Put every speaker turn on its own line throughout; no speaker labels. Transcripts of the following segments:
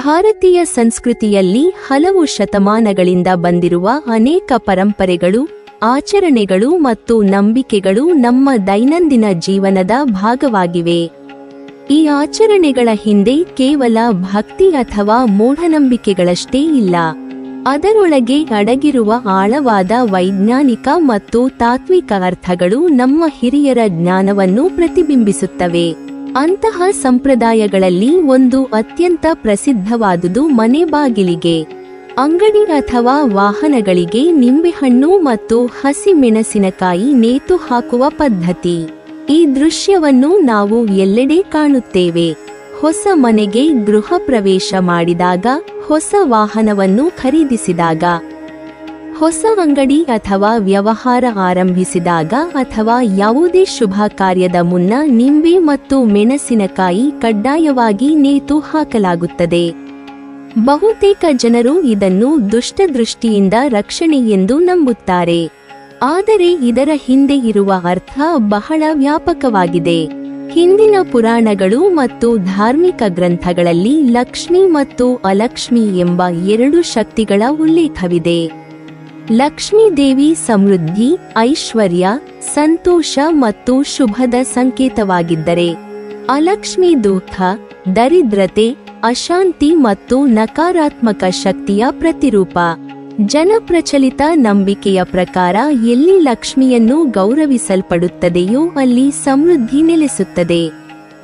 ಭಾರತೀಯ ಸಂಸ್ಕೃತಿಯಲ್ಲಿ ಹಲವು ಶತಮಾನಗಳಿಂದ ಬಂದಿರುವ ಅನೇಕ ಪರಂಪರೆಗಳು, ಆಚರಣೆಗಳು ಮತ್ತು ನಂಬಿಕೆಗಳು ನಮ್ಮ ದೈನಂದಿನ ಜೀವನದ ಭಾಗವಾಗಿವೆ. ಈ ಆಚರಣೆಗಳ ಹಿಂದೆ ಕೇವಲ ಭಕ್ತಿ ಅಥವಾ ಮೂಢನಂಬಿಕೆಗಳಷ್ಟೇ ಇಲ್ಲ. ಅದರೊಳಗೆ ಅಡಗಿರುವ ಆಳವಾದ ವೈಜ್ಞಾನಿಕ ಮತ್ತು ತಾತ್ವಿಕ ಅರ್ಥಗಳು ನಮ್ಮ ಹಿರಿಯರ ಜ್ಞಾನವನ್ನು ಪ್ರತಿಬಿಂಬಿಸುತ್ತವೆ. ಅಂತಹ ಸಂಪ್ರದಾಯಗಳಲ್ಲಿ ಒಂದು ಅತ್ಯಂತ ಪ್ರಸಿದ್ಧವಾದುದು ಮನೆ ಬಾಗಿಲಿಗೆ, ಅಂಗಡಿ ಅಥವಾ ವಾಹನಗಳಿಗೆ ನಿಂಬೆಹಣ್ಣು ಮತ್ತು ಹಸಿ ಮೆಣಸಿನಕಾಯಿ ನೇತು ಹಾಕುವ ಪದ್ಧತಿ. ಈ ದೃಶ್ಯವನ್ನು ನಾವು ಎಲ್ಲೆಡೆ ಕಾಣುತ್ತೇವೆ. ಹೊಸ ಮನೆಗೆ ಗೃಹ ಪ್ರವೇಶ ಮಾಡಿದಾಗ, ಹೊಸ ವಾಹನವನ್ನು ಖರೀದಿಸಿದಾಗ, ಹೊಸ ಅಂಗಡಿ ಅಥವಾ ವ್ಯವಹಾರ ಆರಂಭಿಸಿದಾಗ ಅಥವಾ ಯಾವುದೇ ಶುಭ ಕಾರ್ಯದ ಮುನ್ನ ನಿಂಬೆ ಮತ್ತು ಮೆಣಸಿನಕಾಯಿ ಕಡ್ಡಾಯವಾಗಿ ನೇತು ಹಾಕಲಾಗುತ್ತದೆ. ಬಹುತೇಕ ಜನರು ಇದನ್ನು ದುಷ್ಟದೃಷ್ಟಿಯಿಂದ ರಕ್ಷಣೆ ಎಂದು ನಂಬುತ್ತಾರೆ. ಆದರೆ ಇದರ ಹಿಂದೆ ಇರುವ ಅರ್ಥ ಬಹಳ ವ್ಯಾಪಕವಾಗಿದೆ. ಹಿಂದಿನ ಪುರಾಣಗಳು ಮತ್ತು ಧಾರ್ಮಿಕ ಗ್ರಂಥಗಳಲ್ಲಿ ಲಕ್ಷ್ಮಿ ಮತ್ತು ಅಲಕ್ಷ್ಮಿ ಎಂಬ ಎರಡು ಶಕ್ತಿಗಳ ಉಲ್ಲೇಖವಿದೆ. ಲಕ್ಷ್ಮೀ ದೇವಿ ಸಮೃದ್ಧಿ, ಐಶ್ವರ್ಯ, ಸಂತೋಷ ಮತ್ತು ಶುಭದ ಸಂಕೇತವಾಗಿದ್ದರೆ, ಅಲಕ್ಷ್ಮಿ ದುಃಖ, ದರಿದ್ರತೆ, ಅಶಾಂತಿ ಮತ್ತು ನಕಾರಾತ್ಮಕ ಶಕ್ತಿಯ ಪ್ರತಿರೂಪ. ಜನಪ್ರಚಲಿತ ನಂಬಿಕೆಯ ಪ್ರಕಾರ ಎಲ್ಲಿ ಲಕ್ಷ್ಮಿಯನ್ನು ಗೌರವಿಸಲ್ಪಡುತ್ತದೆಯೋ ಅಲ್ಲಿ ಸಮೃದ್ಧಿ ನೆಲೆಸುತ್ತದೆ.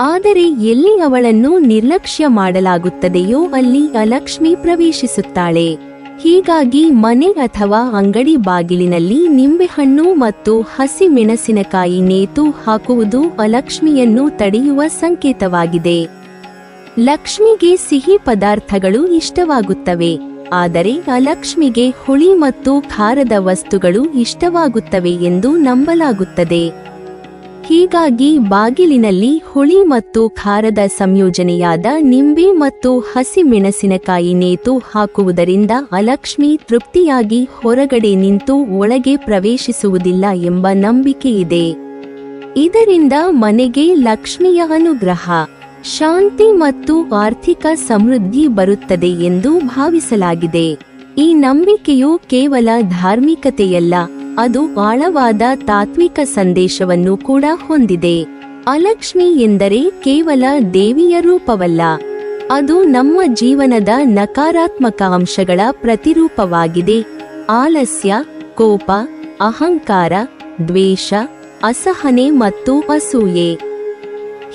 ಆದರೆ ಎಲ್ಲಿ ಅವಳನ್ನು ನಿರ್ಲಕ್ಷ್ಯ ಮಾಡಲಾಗುತ್ತದೆಯೋ ಅಲ್ಲಿ ಅಲಕ್ಷ್ಮಿ ಪ್ರವೇಶಿಸುತ್ತಾಳೆ. ಹೀಗಾಗಿ ಮನೆ ಅಥವಾ ಅಂಗಡಿ ಬಾಗಿಲಿನಲ್ಲಿ ನಿಂಬೆಹಣ್ಣು ಮತ್ತು ಹಸಿ ಮೆಣಸಿನಕಾಯಿ ನೇತು ಹಾಕುವುದು ಅಲಕ್ಷ್ಮಿಯನ್ನು ತಡೆಯುವ ಸಂಕೇತವಾಗಿದೆ. ಲಕ್ಷ್ಮಿಗೆ ಸಿಹಿ ಪದಾರ್ಥಗಳು ಇಷ್ಟವಾಗುತ್ತವೆ, ಆದರೆ ಅಲಕ್ಷ್ಮಿಗೆ ಹುಳಿ ಮತ್ತು ಖಾರದ ವಸ್ತುಗಳು ಇಷ್ಟವಾಗುತ್ತವೆ ಎಂದು ನಂಬಲಾಗುತ್ತದೆ. ಹೀಗಾಗಿ ಬಾಗಿಲಿನಲ್ಲಿ ಹುಳಿ ಮತ್ತು ಖಾರದ ಸಂಯೋಜನೆಯಾದ ನಿಂಬೆ ಮತ್ತು ಹಸಿ ಮೆಣಸಿನಕಾಯಿ ನೇತು ಹಾಕುವುದರಿಂದ ಅಲಕ್ಷ್ಮಿ ತೃಪ್ತಿಯಾಗಿ ಹೊರಗಡೆ ನಿಂತು ಒಳಗೆ ಪ್ರವೇಶಿಸುವುದಿಲ್ಲ ಎಂಬ ನಂಬಿಕೆಯಿದೆ. ಇದರಿಂದ ಮನೆಗೆ ಲಕ್ಷ್ಮಿಯ ಅನುಗ್ರಹ, ಶಾಂತಿ ಮತ್ತು ಆರ್ಥಿಕ ಸಮೃದ್ಧಿ ಬರುತ್ತದೆ ಎಂದು ಭಾವಿಸಲಾಗಿದೆ. ಈ ನಂಬಿಕೆಯು ಕೇವಲ ಧಾರ್ಮಿಕತೆಯಲ್ಲ, ಅದು ಆಳವಾದ ತಾತ್ವಿಕ ಸಂದೇಶವನ್ನು ಕೂಡ ಹೊಂದಿದೆ. ಅಲಕ್ಷ್ಮಿ ಎಂದರೆ ಕೇವಲ ದೇವಿಯ ರೂಪವಲ್ಲ, ಅದು ನಮ್ಮ ಜೀವನದ ನಕಾರಾತ್ಮಕ ಅಂಶಗಳ ಪ್ರತಿರೂಪವಾಗಿದೆ. ಆಲಸ್ಯ, ಕೋಪ, ಅಹಂಕಾರ, ದ್ವೇಷ, ಅಸಹನೆ ಮತ್ತು ಅಸೂಯೆ.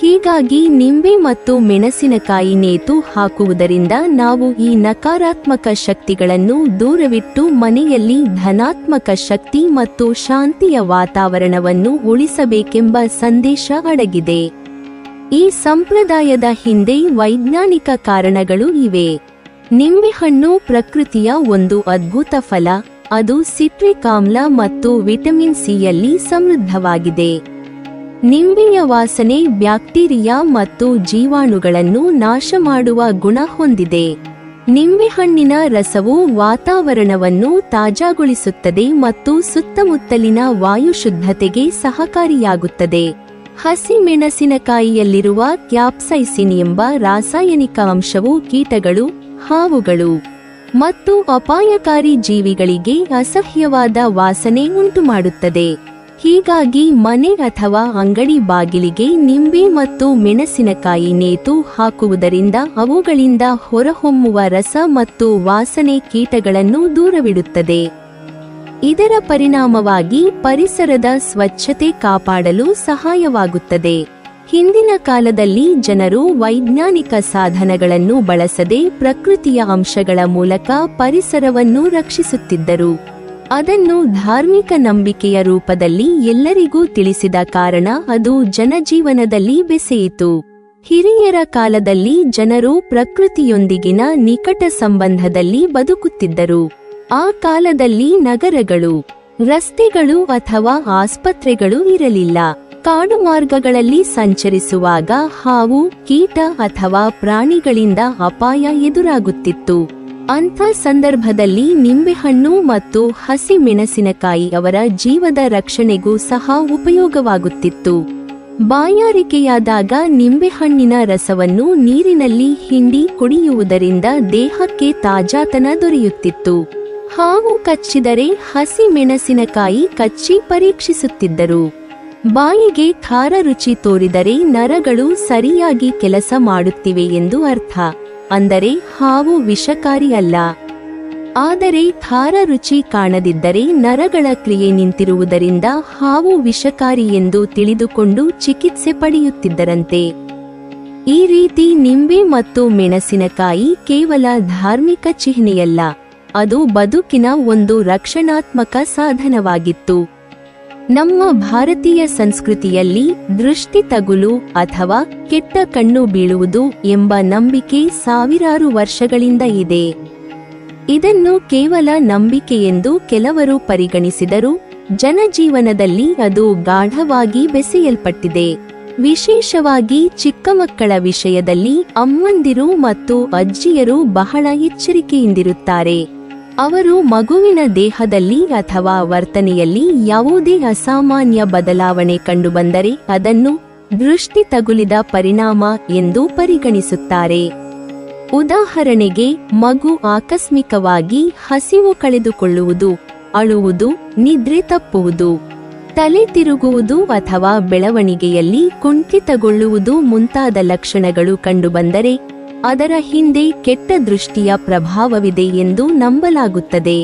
ಹೀಗಾಗಿ ನಿಂಬೆ ಮತ್ತು ಮೆಣಸಿನಕಾಯಿ ನೇತು ಹಾಕುವುದರಿಂದ ನಾವು ಈ ನಕಾರಾತ್ಮಕ ಶಕ್ತಿಗಳನ್ನು ದೂರವಿಟ್ಟು ಮನೆಯಲ್ಲಿ ಧನಾತ್ಮಕ ಶಕ್ತಿ ಮತ್ತು ಶಾಂತಿಯ ವಾತಾವರಣವನ್ನು ಉಳಿಸಬೇಕೆಂಬ ಸಂದೇಶ ಅಡಗಿದೆ. ಈ ಸಂಪ್ರದಾಯದ ಹಿಂದೆ ವೈಜ್ಞಾನಿಕ ಕಾರಣಗಳು ಇವೆ. ನಿಂಬೆಹಣ್ಣು ಪ್ರಕೃತಿಯ ಒಂದು ಅದ್ಭುತ ಫಲ. ಅದು ಸಿಟ್ರಿಕ್ ಆಮ್ಲ ಮತ್ತು ವಿಟಮಿನ್ ಸಿಯಲ್ಲಿ ಸಮೃದ್ಧವಾಗಿದೆ. ನಿಂಬೆಯ ವಾಸನೆ ಬ್ಯಾಕ್ಟೀರಿಯಾ ಮತ್ತು ಜೀವಾಣುಗಳನ್ನು ನಾಶ ಮಾಡುವ ಗುಣ ಹೊಂದಿದೆ. ನಿಂಬೆಹಣ್ಣಿನ ರಸವು ವಾತಾವರಣವನ್ನು ತಾಜಾಗೊಳಿಸುತ್ತದೆ ಮತ್ತು ಸುತ್ತಮುತ್ತಲಿನ ವಾಯು ಶುದ್ಧತೆಗೆ ಸಹಕಾರಿಯಾಗುತ್ತದೆ. ಹಸಿ ಮೆಣಸಿನಕಾಯಿಯಲ್ಲಿರುವ ಕ್ಯಾಪ್ಸೈಸಿನ್ ಎಂಬ ರಾಸಾಯನಿಕ ಅಂಶವು ಕೀಟಗಳು, ಹಾವುಗಳು ಮತ್ತು ಅಪಾಯಕಾರಿ ಜೀವಿಗಳಿಗೆ ಅಸಹ್ಯವಾದ ವಾಸನೆ ಉಂಟುಮಾಡುತ್ತದೆ. ಹೀಗಾಗಿ ಮನೆ ಅಥವಾ ಅಂಗಡಿ ಬಾಗಿಲಿಗೆ ನಿಂಬೆ ಮತ್ತು ಮೆಣಸಿನಕಾಯಿ ನೇತು ಹಾಕುವುದರಿಂದ ಅವುಗಳಿಂದ ಹೊರಹೊಮ್ಮುವ ರಸ ಮತ್ತು ವಾಸನೆ ಕೀಟಗಳನ್ನು ದೂರವಿಡುತ್ತದೆ. ಇದರ ಪರಿಣಾಮವಾಗಿ ಪರಿಸರದ ಸ್ವಚ್ಛತೆ ಕಾಪಾಡಲು ಸಹಾಯವಾಗುತ್ತದೆ. ಹಿಂದಿನ ಕಾಲದಲ್ಲಿ ಜನರು ವೈಜ್ಞಾನಿಕ ಸಾಧನಗಳನ್ನು ಬಳಸದೆ ಪ್ರಕೃತಿಯ ಅಂಶಗಳ ಮೂಲಕ ಪರಿಸರವನ್ನು ರಕ್ಷಿಸುತ್ತಿದ್ದರು. ಅದನ್ನು ಧಾರ್ಮಿಕ ನಂಬಿಕೆಯ ರೂಪದಲ್ಲಿ ಎಲ್ಲರಿಗೂ ತಿಳಿಸಿದ ಕಾರಣ ಅದು ಜನಜೀವನದಲ್ಲಿ ಬೆಸೆಯಿತು. ಹಿರಿಯರ ಕಾಲದಲ್ಲಿ ಜನರು ಪ್ರಕೃತಿಯೊಂದಿಗಿನ ನಿಕಟ ಸಂಬಂಧದಲ್ಲಿ ಬದುಕುತ್ತಿದ್ದರು. ಆ ಕಾಲದಲ್ಲಿ ನಗರಗಳು, ರಸ್ತೆಗಳು ಅಥವಾ ಆಸ್ಪತ್ರೆಗಳು ಇರಲಿಲ್ಲ. ಕಾಡು ಮಾರ್ಗಗಳಲ್ಲಿ ಸಂಚರಿಸುವಾಗ ಹಾವು, ಕೀಟ ಅಥವಾ ಪ್ರಾಣಿಗಳಿಂದ ಅಪಾಯ ಎದುರಾಗುತ್ತಿತ್ತು. ಅಂಥ ಸಂದರ್ಭದಲ್ಲಿ ನಿಂಬೆಹಣ್ಣು ಮತ್ತು ಹಸಿ ಮೆಣಸಿನಕಾಯಿ ಅವರ ಜೀವದ ರಕ್ಷಣೆಗೂ ಸಹ ಉಪಯೋಗವಾಗುತ್ತಿತ್ತು. ಬಾಯಾರಿಕೆಯಾದಾಗ ನಿಂಬೆಹಣ್ಣಿನ ರಸವನ್ನು ನೀರಿನಲ್ಲಿ ಹಿಂಡಿ ಕುಡಿಯುವುದರಿಂದ ದೇಹಕ್ಕೆ ತಾಜಾತನ ದೊರೆಯುತ್ತಿತ್ತು. ಹಾವು ಕಚ್ಚಿದರೆ ಹಸಿ ಮೆಣಸಿನಕಾಯಿ ಕಚ್ಚಿ ಪರೀಕ್ಷಿಸುತ್ತಿದ್ದರು. ಬಾಯಿಗೆ ಖಾರ ರುಚಿ ತೋರಿದರೆ ನರಗಳು ಸರಿಯಾಗಿ ಕೆಲಸ ಮಾಡುತ್ತಿವೆ ಎಂದು ಅರ್ಥ. ಅಂದರೆ ಹಾವು ವಿಷಕಾರಿ ಅಲ್ಲ. ಆದರೆ ಖಾರ ರುಚಿ ಕಾಣದಿದ್ದರೆ ನರಗಳ ಕ್ರಿಯೆ ನಿಂತಿರುವುದರಿಂದ ಹಾವು ವಿಷಕಾರಿ ಎಂದು ತಿಳಿದುಕೊಂಡು ಚಿಕಿತ್ಸೆ ಪಡೆಯುತ್ತಿದ್ದರಂತೆ. ಈ ರೀತಿ ನಿಂಬೆ ಮತ್ತು ಮೆಣಸಿನಕಾಯಿ ಕೇವಲ ಧಾರ್ಮಿಕ ಚಿಹ್ನೆಯಲ್ಲ, ಅದು ಬದುಕಿನ ಒಂದು ರಕ್ಷಣಾತ್ಮಕ ಸಾಧನವಾಗಿತ್ತು. ನಮ್ಮ ಭಾರತೀಯ ಸಂಸ್ಕೃತಿಯಲ್ಲಿ ದೃಷ್ಟಿ ತಗುಲು ಅಥವಾ ಕೆಟ್ಟ ಕಣ್ಣು ಬೀಳುವುದು ಎಂಬ ನಂಬಿಕೆ ಸಾವಿರಾರು ವರ್ಷಗಳಿಂದ ಇದೆ. ಇದನ್ನು ಕೇವಲ ನಂಬಿಕೆಯೆಂದು ಕೆಲವರು ಪರಿಗಣಿಸಿದರೂ ಜನಜೀವನದಲ್ಲಿ ಅದು ಗಾಢವಾಗಿ ಬೆಸೆಯಲ್ಪಟ್ಟಿದೆ. ವಿಶೇಷವಾಗಿ ಚಿಕ್ಕ ಮಕ್ಕಳ ವಿಷಯದಲ್ಲಿ ಅಮ್ಮಂದಿರು ಮತ್ತು ಅಜ್ಜಿಯರು ಬಹಳ ಎಚ್ಚರಿಕೆಯಿಂದಿರುತ್ತಾರೆ. ಅವರು ಮಗುವಿನ ದೇಹದಲ್ಲಿ ಅಥವಾ ವರ್ತನೆಯಲ್ಲಿ ಯಾವುದೇ ಅಸಾಮಾನ್ಯ ಬದಲಾವಣೆ ಕಂಡುಬಂದರೆ ಅದನ್ನು ದೃಷ್ಟಿ ತಗುಲಿದ ಪರಿಣಾಮ ಎಂದು ಪರಿಗಣಿಸುತ್ತಾರೆ. ಉದಾಹರಣೆಗೆ, ಮಗು ಆಕಸ್ಮಿಕವಾಗಿ ಹಸಿವು ಕಳೆದುಕೊಳ್ಳುವುದು, ಅಳುವುದು, ನಿದ್ರೆ ತಪ್ಪುವುದು, ತಲೆ ತಿರುಗುವುದು ಅಥವಾ ಬೆಳವಣಿಗೆಯಲ್ಲಿ ಕುಂಠಿತಗೊಳ್ಳುವುದು ಮುಂತಾದ ಲಕ್ಷಣಗಳು ಕಂಡುಬಂದರೆ ಅದರ ಹಿಂದೆ ಕೆಟ್ಟ ದೃಷ್ಟಿಯ ಪ್ರಭಾವವಿದೆ ಎಂದು ನಂಬಲಾಗುತ್ತದೆ.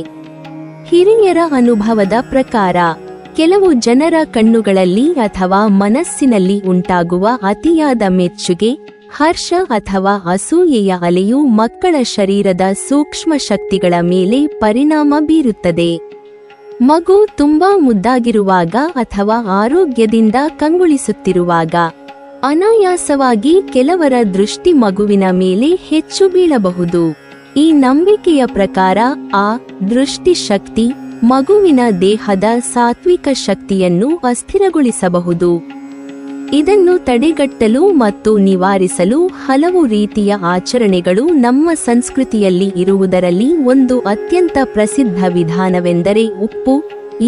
ಹಿರಿಯರ ಅನುಭವದ ಪ್ರಕಾರ ಕೆಲವು ಜನರ ಕಣ್ಣುಗಳಲ್ಲಿ ಅಥವಾ ಮನಸ್ಸಿನಲ್ಲಿ ಉಂಟಾಗುವ ಅತಿಯಾದ ಮೆಚ್ಚುಗೆ, ಹರ್ಷ ಅಥವಾ ಅಸೂಯೆಯ ಅಲೆಯು ಮಕ್ಕಳ ಶರೀರದ ಸೂಕ್ಷ್ಮ ಶಕ್ತಿಗಳ ಮೇಲೆ ಪರಿಣಾಮ ಬೀರುತ್ತದೆ. ಮಗು ತುಂಬಾ ಮುದ್ದಾಗಿರುವಾಗ ಅಥವಾ ಆರೋಗ್ಯದಿಂದ ಕಂಗೊಳಿಸುತ್ತಿರುವಾಗ ಅನಾಯಾಸವಾಗಿ ಕೆಲವರ ದೃಷ್ಟಿ ಮಗುವಿನ ಮೇಲೆ ಹೆಚ್ಚು ಬೀಳಬಹುದು. ಈ ನಂಬಿಕೆಯ ಪ್ರಕಾರ ಆ ದೃಷ್ಟಿ ಶಕ್ತಿ ಮಗುವಿನ ದೇಹದ ಸಾತ್ವಿಕ ಶಕ್ತಿಯನ್ನು ಅಸ್ಥಿರಗೊಳಿಸಬಹುದು. ಇದನ್ನು ತಡೆಗಟ್ಟಲು ಮತ್ತು ನಿವಾರಿಸಲು ಹಲವು ರೀತಿಯ ಆಚರಣೆಗಳು ನಮ್ಮ ಸಂಸ್ಕೃತಿಯಲ್ಲಿ ಇರುವುದರಲ್ಲಿ ಒಂದು ಅತ್ಯಂತ ಪ್ರಸಿದ್ಧ ವಿಧಾನವೆಂದರೆ ಉಪ್ಪು,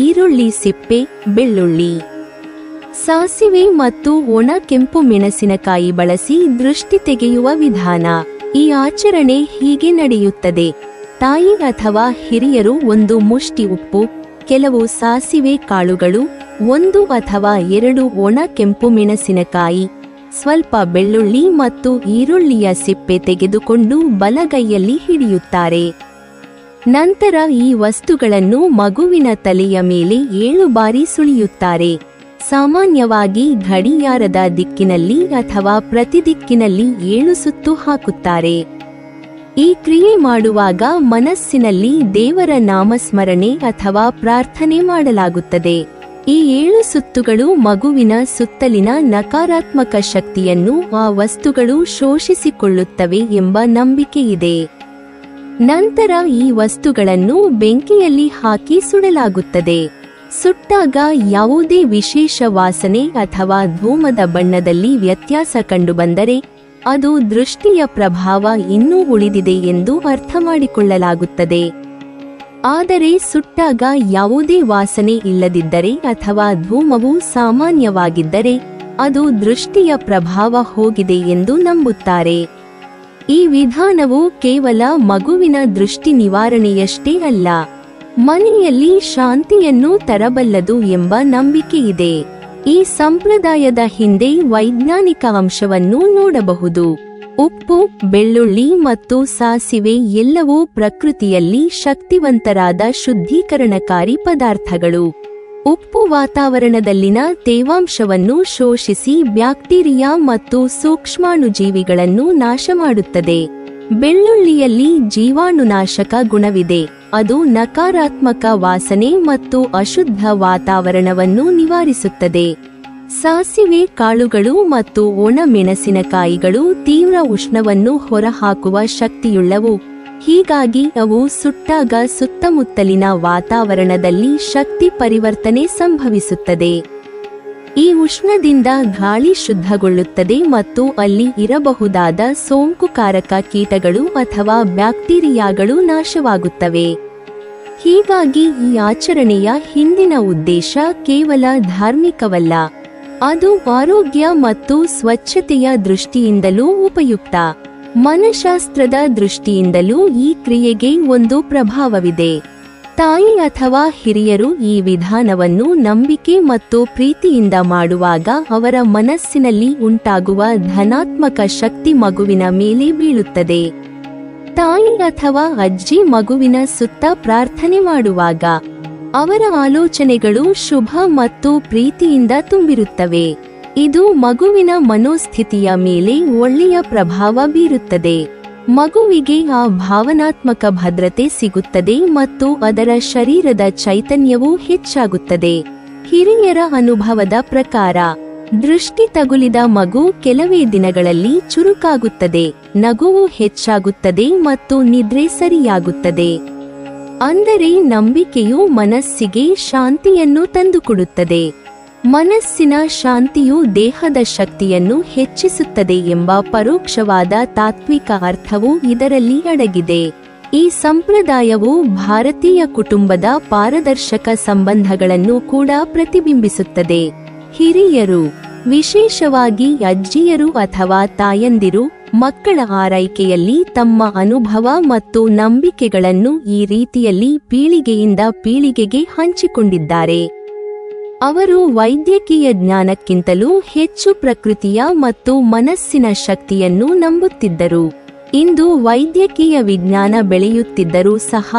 ಈರುಳ್ಳಿ ಸಿಪ್ಪೆ, ಬೆಳ್ಳುಳ್ಳಿ, ಸಾಸಿವೆ ಮತ್ತು ಒಣ ಕೆಂಪು ಮೆಣಸಿನಕಾಯಿ ಬಳಸಿ ದೃಷ್ಟಿ ತೆಗೆಯುವ ವಿಧಾನ. ಈ ಆಚರಣೆ ಹೀಗೆ ನಡೆಯುತ್ತದೆ. ತಾಯಿ ಅಥವಾ ಹಿರಿಯರು ಒಂದು ಮುಷ್ಟಿ ಉಪ್ಪು, ಕೆಲವು ಸಾಸಿವೆ ಕಾಳುಗಳು, 1 ಅಥವಾ 2 ಒಣ ಕೆಂಪು ಮೆಣಸಿನಕಾಯಿ, ಸ್ವಲ್ಪ ಬೆಳ್ಳುಳ್ಳಿ ಮತ್ತು ಈರುಳ್ಳಿಯ ಸಿಪ್ಪೆ ತೆಗೆದುಕೊಂಡು ಬಲಗೈಯಲ್ಲಿ ಹಿಡಿಯುತ್ತಾರೆ. ನಂತರ ಈ ವಸ್ತುಗಳನ್ನು ಮಗುವಿನ ತಲೆಯ ಮೇಲೆ 7 ಬಾರಿ ಸುಳಿಯುತ್ತಾರೆ. ಸಾಮಾನ್ಯವಾಗಿ ಗಡಿಯಾರದ ದಿಕ್ಕಿನಲ್ಲಿ ಅಥವಾ ಪ್ರತಿದಿಕ್ಕಿನಲ್ಲಿ 7 ಸುತ್ತು ಹಾಕುತ್ತಾರೆ. ಈ ಕ್ರಿಯೆ ಮಾಡುವಾಗ ಮನಸ್ಸಿನಲ್ಲಿ ದೇವರ ನಾಮಸ್ಮರಣೆ ಅಥವಾ ಪ್ರಾರ್ಥನೆ ಮಾಡಲಾಗುತ್ತದೆ. ಈ 7 ಸುತ್ತುಗಳು ಮಗುವಿನ ಸುತ್ತಲಿನ ನಕಾರಾತ್ಮಕ ಶಕ್ತಿಯನ್ನು ಆ ವಸ್ತುಗಳು ಶೋಷಿಸಿಕೊಳ್ಳುತ್ತವೆ ಎಂಬ ನಂಬಿಕೆಯಿದೆ. ನಂತರ ಈ ವಸ್ತುಗಳನ್ನು ಬೆಂಕಿಯಲ್ಲಿ ಹಾಕಿ ಸುಡಲಾಗುತ್ತದೆ. ಸುಟ್ಟಾಗ ಯಾವುದೇ ವಿಶೇಷ ವಾಸನೆ ಅಥವಾ ಧೂಮದ ಬಣ್ಣದಲ್ಲಿ ವ್ಯತ್ಯಾಸ ಕಂಡುಬಂದರೆ ಅದು ದೃಷ್ಟಿಯ ಪ್ರಭಾವ ಇನ್ನೂ ಉಳಿದಿದೆ ಎಂದು ಅರ್ಥ ಮಾಡಿಕೊಳ್ಳಲಾಗುತ್ತದೆ. ಆದರೆ ಸುಟ್ಟಾಗ ಯಾವುದೇ ವಾಸನೆ ಇಲ್ಲದಿದ್ದರೆ ಅಥವಾ ಧೂಮವು ಸಾಮಾನ್ಯವಾಗಿದ್ದರೆ ಅದು ದೃಷ್ಟಿಯ ಪ್ರಭಾವ ಹೋಗಿದೆ ಎಂದು ನಂಬುತ್ತಾರೆ. ಈ ವಿಧಾನವು ಕೇವಲ ಮಗುವಿನ ದೃಷ್ಟಿ ನಿವಾರಣೆಯಷ್ಟೇ ಅಲ್ಲ, ಮನೆಯಲ್ಲಿ ಶಾಂತಿಯನ್ನು ತರಬಲ್ಲದು ಎಂಬ ನಂಬಿಕೆಯಿದೆ. ಈ ಸಂಪ್ರದಾಯದ ಹಿಂದೆ ವೈಜ್ಞಾನಿಕ ಅಂಶವನ್ನು ನೋಡಬಹುದು. ಉಪ್ಪು, ಬೆಳ್ಳುಳ್ಳಿ ಮತ್ತು ಸಾಸಿವೆ ಎಲ್ಲವೂ ಪ್ರಕೃತಿಯಲ್ಲಿ ಶಕ್ತಿವಂತರಾದ ಶುದ್ಧೀಕರಣಕಾರಿ ಪದಾರ್ಥಗಳು. ಉಪ್ಪು ವಾತಾವರಣದಲ್ಲಿನ ತೇವಾಂಶವನ್ನು ಶೋಷಿಸಿ ಬ್ಯಾಕ್ಟೀರಿಯಾ ಮತ್ತು ಸೂಕ್ಷ್ಮಾಣುಜೀವಿಗಳನ್ನು ನಾಶ ಮಾಡುತ್ತದೆ. ಬೆಳ್ಳುಳ್ಳಿಯಲ್ಲಿ ಜೀವಾಣುನಾಶಕ ಗುಣವಿದೆ. ಅದು ನಕಾರಾತ್ಮಕ ವಾಸನೆ ಮತ್ತು ಅಶುದ್ಧ ವಾತಾವರಣವನ್ನು ನಿವಾರಿಸುತ್ತದೆ. ಸಾಸಿವೆ ಕಾಳುಗಳು ಮತ್ತು ಒಣ ಮೆಣಸಿನಕಾಯಿಗಳು ತೀವ್ರ ಉಷ್ಣವನ್ನು ಹೊರಹಾಕುವ ಶಕ್ತಿಯುಳ್ಳವು. ಹೀಗಾಗಿ ಅವು ಸುಟ್ಟಾಗ ಸುತ್ತಮುತ್ತಲಿನ ವಾತಾವರಣದಲ್ಲಿ ಶಕ್ತಿ ಪರಿವರ್ತನೆ ಸಂಭವಿಸುತ್ತದೆ. ಈ ಉಷ್ಣದಿಂದ ಗಾಳಿ ಶುದ್ಧಗೊಳ್ಳುತ್ತದೆ ಮತ್ತು ಅಲ್ಲಿ ಇರಬಹುದಾದ ಸೋಂಕುಕಾರಕ ಕೀಟಗಳು ಅಥವಾ ಬ್ಯಾಕ್ಟೀರಿಯಾಗಳು ನಾಶವಾಗುತ್ತವೆ. ಹೀಗಾಗಿ ಈ ಆಚರಣೆಯ ಹಿಂದಿನ ಉದ್ದೇಶ ಕೇವಲ ಧಾರ್ಮಿಕವಲ್ಲ, ಅದು ಆರೋಗ್ಯ ಮತ್ತು ಸ್ವಚ್ಛತೆಯ ದೃಷ್ಟಿಯಿಂದಲೂ ಉಪಯುಕ್ತ. ಮನಃಶಾಸ್ತ್ರದ ದೃಷ್ಟಿಯಿಂದಲೂ ಈ ಕ್ರಿಯೆಗೆ ಒಂದು ಪ್ರಭಾವವಿದೆ. ತಾಯಿ ಅಥವಾ ಹಿರಿಯರು ಈ ವಿಧಾನವನ್ನು ನಂಬಿಕೆ ಮತ್ತು ಪ್ರೀತಿಯಿಂದ ಮಾಡುವಾಗ ಅವರ ಮನಸ್ಸಿನಲ್ಲಿ ಉಂಟಾಗುವ ಧನಾತ್ಮಕ ಶಕ್ತಿ ಮಗುವಿನ ಮೇಲೆ ಬೀಳುತ್ತದೆ. ತಾಯಿ ಅಥವಾ ಅಜ್ಜಿ ಮಗುವಿನ ಸುತ್ತ ಪ್ರಾರ್ಥನೆ ಮಾಡುವಾಗ ಅವರ ಆಲೋಚನೆಗಳು ಶುಭ ಮತ್ತು ಪ್ರೀತಿಯಿಂದ ತುಂಬಿರುತ್ತವೆ. ಇದು ಮಗುವಿನ ಮನೋಸ್ಥಿತಿಯ ಮೇಲೆ ಒಳ್ಳೆಯ ಪ್ರಭಾವ ಬೀರುತ್ತದೆ. ಮಗುವಿಗೆ ಆ ಭಾವನಾತ್ಮಕ ಭದ್ರತೆ ಸಿಗುತ್ತದೆ ಮತ್ತು ಅದರ ಶರೀರದ ಚೈತನ್ಯವೂ ಹೆಚ್ಚಾಗುತ್ತದೆ. ಹಿರಿಯರ ಅನುಭವದ ಪ್ರಕಾರ ದೃಷ್ಟಿ ತಗುಲಿದ ಮಗು ಕೆಲವೇ ದಿನಗಳಲ್ಲಿ ಚುರುಕಾಗುತ್ತದೆ, ನಗುವು ಹೆಚ್ಚಾಗುತ್ತದೆ ಮತ್ತು ನಿದ್ರೆ ಸರಿಯಾಗುತ್ತದೆ. ಅಂದರೆ ನಂಬಿಕೆಯು ಮನಸ್ಸಿಗೆ ಶಾಂತಿಯನ್ನು ತಂದುಕೊಡುತ್ತದೆ. ಮನಸ್ಸಿನ ಶಾಂತಿಯು ದೇಹದ ಶಕ್ತಿಯನ್ನು ಹೆಚ್ಚಿಸುತ್ತದೆ ಎಂಬ ಪರೋಕ್ಷವಾದ ತಾತ್ವಿಕ ಅರ್ಥವು ಇದರಲ್ಲಿ ಅಡಗಿದೆ. ಈ ಸಂಪ್ರದಾಯವು ಭಾರತೀಯ ಕುಟುಂಬದ ಪಾರದರ್ಶಕ ಸಂಬಂಧಗಳನ್ನು ಕೂಡ ಪ್ರತಿಬಿಂಬಿಸುತ್ತದೆ. ಹಿರಿಯರು, ವಿಶೇಷವಾಗಿ ಅಜ್ಜಿಯರು ಅಥವಾ ತಾಯಂದಿರು, ಮಕ್ಕಳ ಆರೈಕೆಯಲ್ಲಿ ತಮ್ಮ ಅನುಭವ ಮತ್ತು ನಂಬಿಕೆಗಳನ್ನು ಈ ರೀತಿಯಲ್ಲಿ ಪೀಳಿಗೆಯಿಂದ ಪೀಳಿಗೆಗೆ ಹಂಚಿಕೊಂಡಿದ್ದಾರೆ. ಅವರು ವೈದ್ಯಕೀಯ ಜ್ಞಾನಕ್ಕಿಂತಲೂ ಹೆಚ್ಚು ಪ್ರಕೃತಿಯ ಮತ್ತು ಮನಸ್ಸಿನ ಶಕ್ತಿಯನ್ನು ನಂಬುತ್ತಿದ್ದರು. ಇಂದು ವೈದ್ಯಕೀಯ ವಿಜ್ಞಾನ ಬೆಳೆಯುತ್ತಿದ್ದರೂ ಸಹ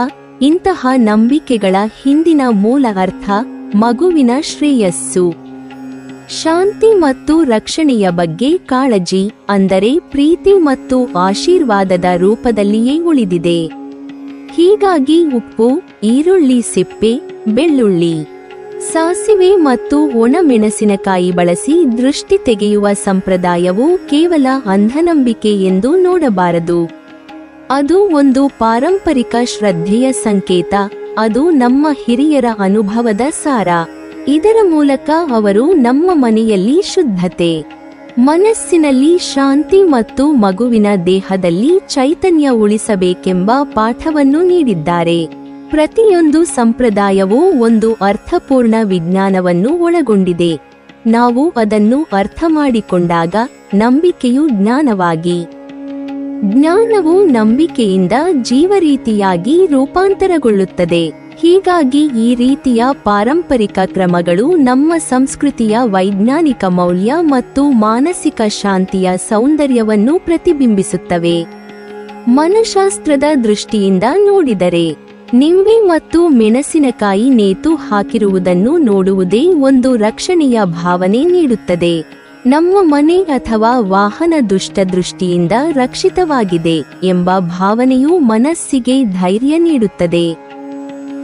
ಇಂತಹ ನಂಬಿಕೆಗಳ ಹಿಂದಿನ ಮೂಲ ಅರ್ಥ ಮಗುವಿನ ಶ್ರೇಯಸ್ಸು, ಶಾಂತಿ ಮತ್ತು ರಕ್ಷಣೆಯ ಬಗ್ಗೆ ಕಾಳಜಿ, ಅಂದರೆ ಪ್ರೀತಿ ಮತ್ತು ಆಶೀರ್ವಾದದ ರೂಪದಲ್ಲಿಯೇ ಉಳಿದಿದೆ. ಹೀಗಾಗಿ ಉಪ್ಪು, ಈರುಳ್ಳಿ ಸಿಪ್ಪೆ, ಬೆಳ್ಳುಳ್ಳಿ, ಸಾಸಿವೆ ಮತ್ತು ಒಣಮೆಣಸಿನಕಾಯಿ ಬಳಸಿ ದೃಷ್ಟಿ ತೆಗೆಯುವ ಸಂಪ್ರದಾಯವು ಕೇವಲ ಅಂಧನಂಬಿಕೆ ಎಂದು ನೋಡಬಾರದು. ಅದು ಒಂದು ಪಾರಂಪರಿಕ ಶ್ರದ್ಧೆಯ ಸಂಕೇತ. ಅದು ನಮ್ಮ ಹಿರಿಯರ ಅನುಭವದ ಸಾರ. ಇದರ ಮೂಲಕ ಅವರು ನಮ್ಮ ಮನೆಯಲ್ಲಿ ಶುದ್ಧತೆ, ಮನಸ್ಸಿನಲ್ಲಿ ಶಾಂತಿ ಮತ್ತು ಮಗುವಿನ ದೇಹದಲ್ಲಿ ಚೈತನ್ಯ ಉಳಿಸಬೇಕೆಂಬ ಪಾಠವನ್ನು ನೀಡಿದ್ದಾರೆ. ಪ್ರತಿಯೊಂದು ಸಂಪ್ರದಾಯವೂ ಒಂದು ಅರ್ಥಪೂರ್ಣ ವಿಜ್ಞಾನವನ್ನು ಒಳಗೊಂಡಿದೆ. ನಾವು ಅದನ್ನು ಅರ್ಥ ಮಾಡಿಕೊಂಡಾಗ ನಂಬಿಕೆಯು ಜ್ಞಾನವಾಗಿ, ಜ್ಞಾನವು ನಂಬಿಕೆಯಿಂದ ಜೀವರೀತಿಯಾಗಿ ರೂಪಾಂತರಗೊಳ್ಳುತ್ತದೆ. ಹೀಗಾಗಿ ಈ ರೀತಿಯ ಪಾರಂಪರಿಕ ಕ್ರಮಗಳು ನಮ್ಮ ಸಂಸ್ಕೃತಿಯ ವೈಜ್ಞಾನಿಕ ಮೌಲ್ಯ ಮತ್ತು ಮಾನಸಿಕ ಶಾಂತಿಯ ಸೌಂದರ್ಯವನ್ನು ಪ್ರತಿಬಿಂಬಿಸುತ್ತವೆ. ಮನಃಶಾಸ್ತ್ರದ ದೃಷ್ಟಿಯಿಂದ ನೋಡಿದರೆ ನಿಂಬೆ ಮತ್ತು ಮೆಣಸಿನಕಾಯಿ ನೇತು ಹಾಕಿರುವುದನ್ನು ನೋಡುವುದೇ ಒಂದು ರಕ್ಷಣೆಯ ಭಾವನೆ ನೀಡುತ್ತದೆ. ನಮ್ಮ ಮನೆ ಅಥವಾ ವಾಹನ ದುಷ್ಟ ದೃಷ್ಟಿಯಿಂದ ರಕ್ಷಿತವಾಗಿದೆ ಎಂಬ ಭಾವನೆಯು ಮನಸ್ಸಿಗೆ ಧೈರ್ಯ ನೀಡುತ್ತದೆ.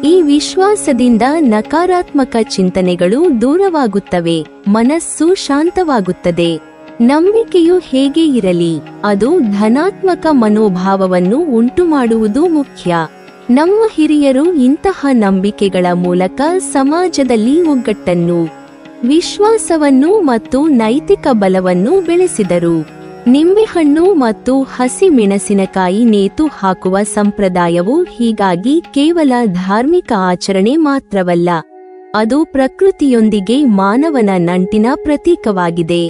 ಈ ವಿಶ್ವಾಸದಿಂದ ನಕಾರಾತ್ಮಕ ಚಿಂತನೆಗಳು ದೂರವಾಗುತ್ತವೆ, ಮನಸ್ಸು ಶಾಂತವಾಗುತ್ತದೆ. ನಂಬಿಕೆಯು ಹೇಗೆ ಇರಲಿ, ಅದು ಧನಾತ್ಮಕ ಮನೋಭಾವವನ್ನು ಉಂಟುಮಾಡುವುದು ಮುಖ್ಯ. ನಮ್ಮ ಹಿರಿಯರು ಇಂತಹ ನಂಬಿಕೆಗಳ ಮೂಲಕ ಸಮಾಜದಲ್ಲಿ ಒಗ್ಗಟ್ಟನ್ನು, ವಿಶ್ವಾಸವನ್ನು ಮತ್ತು ನೈತಿಕ ಬಲವನ್ನು ಬೆಳೆಸಿದರು. ನಿಂಬೆಹಣ್ಣು ಮತ್ತು ಹಸಿ ಮೆಣಸಿನಕಾಯಿ ನೇತು ಹಾಕುವ ಸಂಪ್ರದಾಯವು ಹೀಗಾಗಿ ಕೇವಲ ಧಾರ್ಮಿಕ ಆಚರಣೆ ಮಾತ್ರವಲ್ಲ, ಅದು ಪ್ರಕೃತಿಯೊಂದಿಗೆ ಮಾನವನ ನಂಟಿನ ಪ್ರತೀಕವಾಗಿದೆ.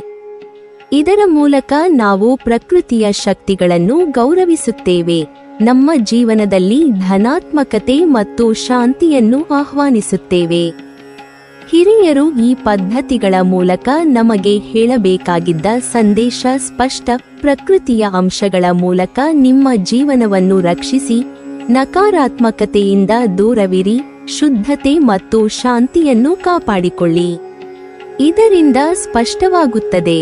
ಇದರ ಮೂಲಕ ನಾವು ಪ್ರಕೃತಿಯ ಶಕ್ತಿಗಳನ್ನು ಗೌರವಿಸುತ್ತೇವೆ, ನಮ್ಮ ಜೀವನದಲ್ಲಿ ಧನಾತ್ಮಕತೆ ಮತ್ತು ಶಾಂತಿಯನ್ನು ಆಹ್ವಾನಿಸುತ್ತೇವೆ. ಹಿರಿಯರು ಈ ಪದ್ಧತಿಗಳ ಮೂಲಕ ನಮಗೆ ಹೇಳಬೇಕಾಗಿದ್ದ ಸಂದೇಶ ಸ್ಪಷ್ಟ: ಪ್ರಕೃತಿಯ ಅಂಶಗಳ ಮೂಲಕ ನಿಮ್ಮ ಜೀವನವನ್ನು ರಕ್ಷಿಸಿ, ನಕಾರಾತ್ಮಕತೆಯಿಂದ ದೂರವಿರಿ, ಶುದ್ಧತೆ ಮತ್ತು ಶಾಂತಿಯನ್ನು ಕಾಪಾಡಿಕೊಳ್ಳಿ. ಇದರಿಂದ ಸ್ಪಷ್ಟವಾಗುತ್ತದೆ,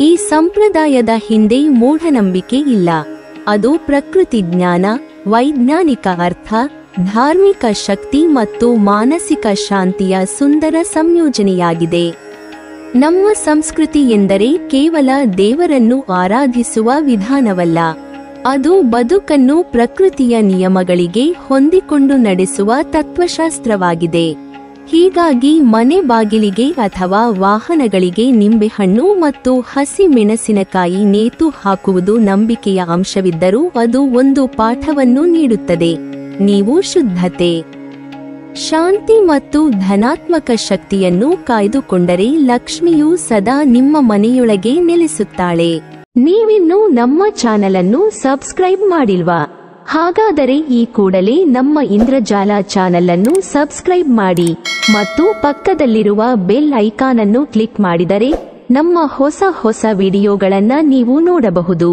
ಈ ಸಂಪ್ರದಾಯದ ಹಿಂದೆ ಮೂಢನಂಬಿಕೆ ಇಲ್ಲ. ಅದು ಪ್ರಕೃತಿ ಜ್ಞಾನ, ವೈಜ್ಞಾನಿಕ ಅರ್ಥ, ಧಾರ್ಮಿಕ ಶಕ್ತಿ ಮತ್ತು ಮಾನಸಿಕ ಶಾಂತಿಯ ಸುಂದರ ಸಂಯೋಜನೆಯಾಗಿದೆ. ನಮ್ಮ ಸಂಸ್ಕೃತಿ ಎಂದರೆ ಕೇವಲ ದೇವರನ್ನು ಆರಾಧಿಸುವ ವಿಧಾನವಲ್ಲ, ಅದು ಬದುಕನ್ನು ಪ್ರಕೃತಿಯ ನಿಯಮಗಳಿಗೆ ಹೊಂದಿಕೊಂಡು ನಡೆಸುವ ತತ್ವಶಾಸ್ತ್ರವಾಗಿದೆ. ಹೀಗಾಗಿ ಮನೆ ಬಾಗಿಲಿಗೆ ಅಥವಾ ವಾಹನಗಳಿಗೆ ನಿಂಬೆಹಣ್ಣು ಮತ್ತು ಹಸಿ ಮೆಣಸಿನಕಾಯಿ ನೇತು ಹಾಕುವುದು ನಂಬಿಕೆಯ ಅಂಶವಿದ್ದರೂ ಅದು ಒಂದು ಪಾಠವನ್ನು ನೀಡುತ್ತದೆ: ನೀವು ಶುದ್ಧತೆ, ಶಾಂತಿ ಮತ್ತು ಧನಾತ್ಮಕ ಶಕ್ತಿಯನ್ನು ಕಾಯ್ದುಕೊಂಡರೆ ಲಕ್ಷ್ಮಿಯು ಸದಾ ನಿಮ್ಮ ಮನೆಯೊಳಗೆ ನೆಲೆಸುತ್ತಾಳೆ. ನೀವಿನ್ನೂ ನಮ್ಮ ಚಾನೆಲ್ ಅನ್ನು ಸಬ್ಸ್ಕ್ರೈಬ್ ಮಾಡಿಲ್ವಾ? ಹಾಗಾದರೆ ಈ ಕೂಡಲೇ ನಮ್ಮ ಇಂದ್ರಜಾಲ ಚಾನೆಲ್ ಅನ್ನು ಸಬ್ಸ್ಕ್ರೈಬ್ ಮಾಡಿ ಮತ್ತು ಪಕ್ಕದಲ್ಲಿರುವ ಬೆಲ್ ಐಕಾನ್ ಅನ್ನು ಕ್ಲಿಕ್ ಮಾಡಿದರೆ ನಮ್ಮ ಹೊಸ ವಿಡಿಯೋಗಳನ್ನು ನೀವು ನೋಡಬಹುದು.